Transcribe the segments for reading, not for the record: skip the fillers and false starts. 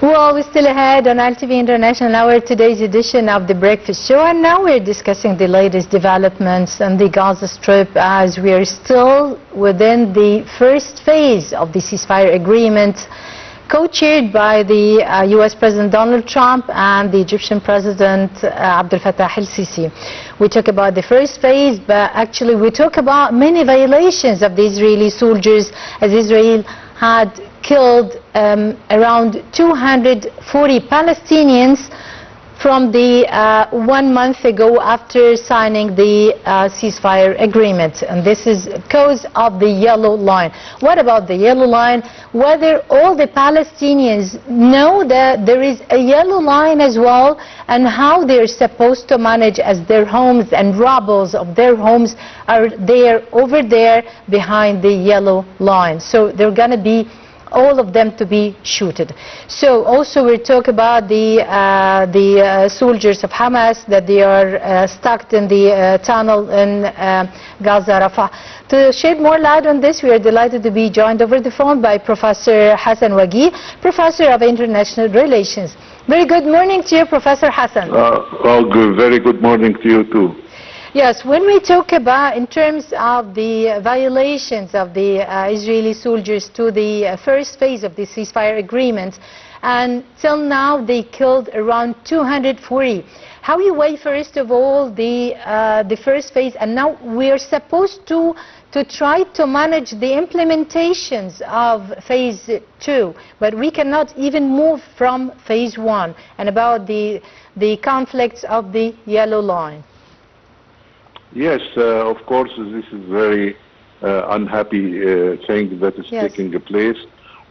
Well, we're still ahead on Nile TV International, our today's edition of the Breakfast Show, and now we're discussing the latest developments on the Gaza Strip as we are still within the first phase of the ceasefire agreement co-chaired by the U.S. President Donald Trump and the Egyptian President Abdel Fattah el-Sisi. We talk about the first phase, but actually we talk about many violations of the Israeli soldiers, as Israel had killed around 240 Palestinians from the 1 month ago after signing the ceasefire agreement. And this is because of the yellow line. What about the yellow line? Whether all the Palestinians know that there is a yellow line as well, and how they're supposed to manage as their homes and rubbles of their homes are there over there behind the yellow line. So they're going to be all of them to be shooted. So also we talk about the soldiers of Hamas that they are stuck in the tunnel in Gaza Rafah. To shed more light on this, we are delighted to be joined over the phone by Professor Hassan Wageeh, Professor of International Relations. Very good morning to you, Professor Hassan. Very good morning to you too. Yes, when we talk about in terms of the violations of the Israeli soldiers to the first phase of the ceasefire agreement, and till now they killed around 240. How you weigh first of all the first phase, and now we are supposed to try to manage the implementations of phase 2, but we cannot even move from phase 1, and about the conflicts of the yellow line. Yes, of course, this is very unhappy thing that is taking place,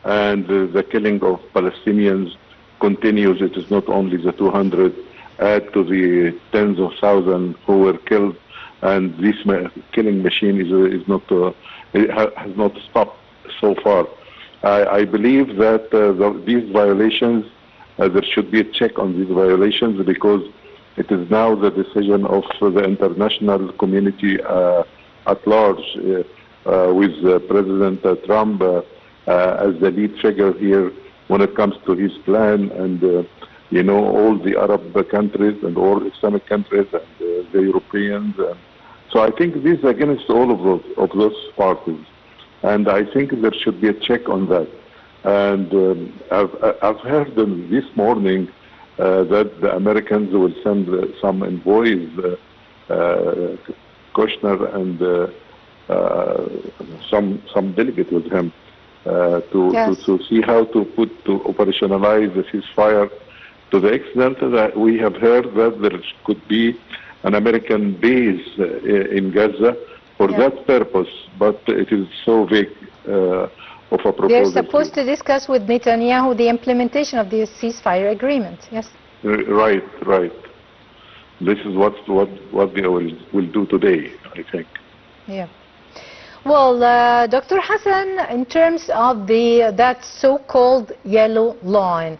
and the killing of Palestinians continues. It is not only the 200, add to the tens of thousands who were killed, and this killing machine is not has not stopped so far. I believe that these violations, there should be a check on these violations, because it is now the decision of the international community at large, with President Trump as the lead figure here when it comes to his plan, and you know, all the Arab countries and all Islamic countries and the Europeans. So I think this is against all of those parties, and I think there should be a check on that. And I've heard this morning that the Americans will send some envoys, Kushner and some delegate with him to see how to operationalize the ceasefire, to the extent that we have heard that there could be an American base in Gaza for that purpose, but it is so vague of a proposal. They're supposed to discuss with Netanyahu the implementation of the ceasefire agreement. Yes. Right. This is what they will do today, I think. Yeah. Well, Dr. Hassan, in terms of that so-called yellow line,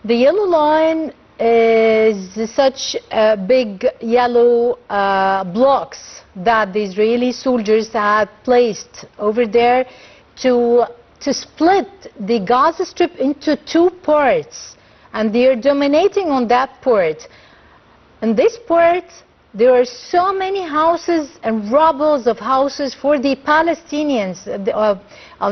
the yellow line is such big yellow blocks that the Israeli soldiers had placed over there to split the Gaza Strip into 2 parts, and they are dominating on that part. In this part, there are so many houses and rubbles of houses for the Palestinians of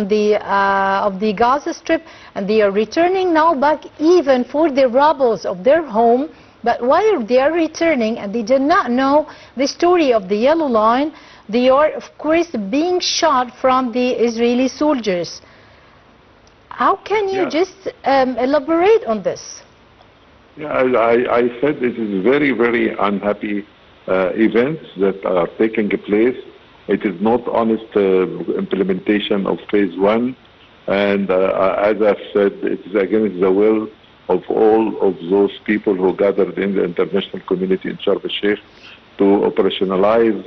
the Gaza Strip, and they are returning now back even for the rubbles of their home. But while they are returning and they did not know the story of the yellow line, they are, of course, being shot from the Israeli soldiers. How can you just elaborate on this? Yeah, I said it is very, very unhappy events that are taking place. It is not honest implementation of phase 1, and as I've said, it is against the will of all of those people who gathered in the international community in Sharm el-Sheikh to operationalize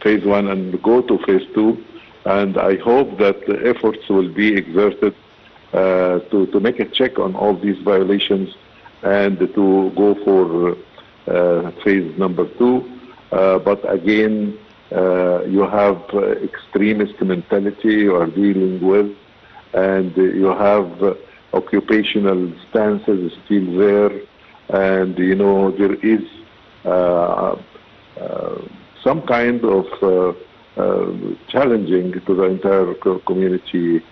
phase 1 and go to phase 2. And I hope that the efforts will be exerted to make a check on all these violations and to go for phase number 2. But again, you have extremist mentality you are dealing with, and you have occupational stances still there, and there is some kind of challenging to the entire community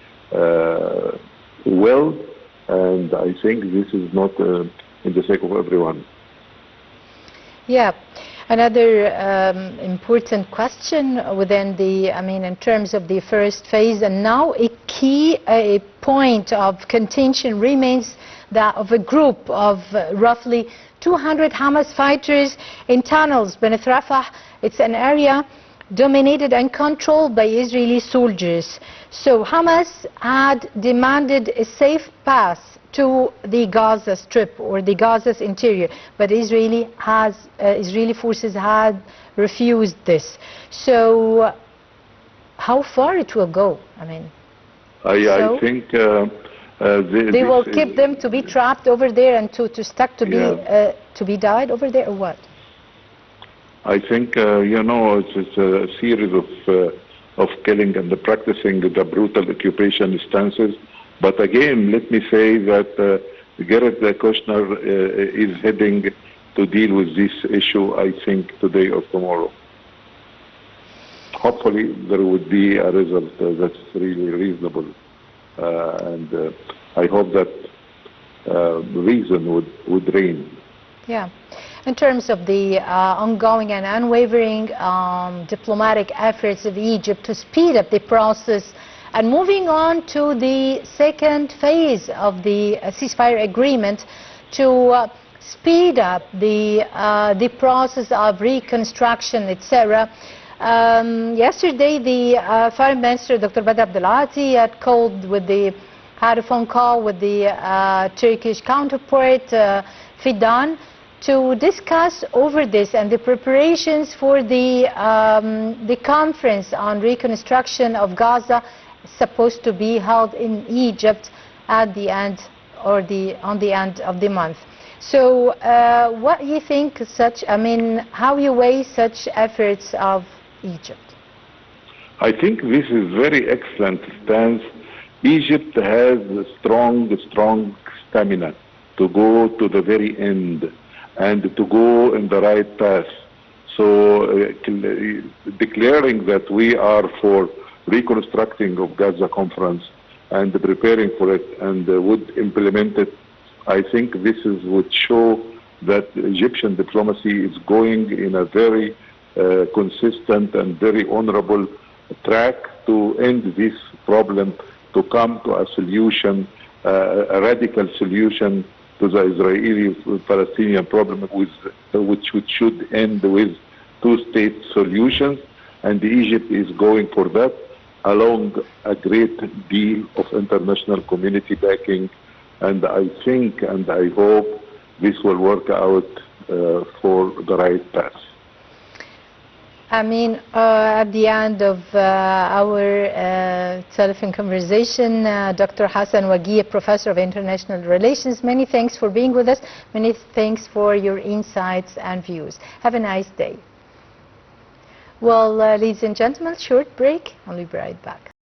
and I think this is not in the sake of everyone. Yeah. Another important question within in terms of the first phase, and now a key point of contention remains that of a group of roughly 200 Hamas fighters in tunnels beneath Rafah. It's an area dominated and controlled by Israeli soldiers. So Hamas had demanded a safe pass to the Gaza Strip or the Gaza's interior, but Israeli forces had refused this. So how far it will go? I think they will keep them to be trapped over there and to be died over there, or what? I think it's a series of killing and practicing the brutal occupation stances. But again, let me say that Garrett Kushner is heading to deal with this issue, I think, today or tomorrow. Hopefully, there would be a result that's really reasonable. And I hope that reason would reign. Yeah. In terms of the ongoing and unwavering diplomatic efforts of Egypt to speed up the process, and moving on to the second phase of the ceasefire agreement to speed up the process of reconstruction, etc. Yesterday, the Foreign Minister, Dr. Badr Abdulati, had a phone call with the Turkish counterpart, Fidan, to discuss over this and the preparations for the conference on reconstruction of Gaza, supposed to be held in Egypt at the end on the end of the month. So what do you think how you weigh such efforts of Egypt? I think this is very excellent stance. Egypt has a strong stamina to go to the very end and to go in the right path. So declaring that we are for reconstructing of Gaza conference and preparing for it and would implement it, I think this would show that Egyptian diplomacy is going in a very consistent and very honorable track to end this problem, to come to a solution, a radical solution to the Israeli-Palestinian problem, which should end with two-state solutions. And Egypt is going for that, along a great deal of international community backing. And I think and I hope this will work out for the right path. At the end of our telephone conversation, Dr. Hassan Wageeh, Professor of International Relations, many thanks for being with us. Many thanks for your insights and views. Have a nice day. Well, ladies and gentlemen, short break. I'll be right back.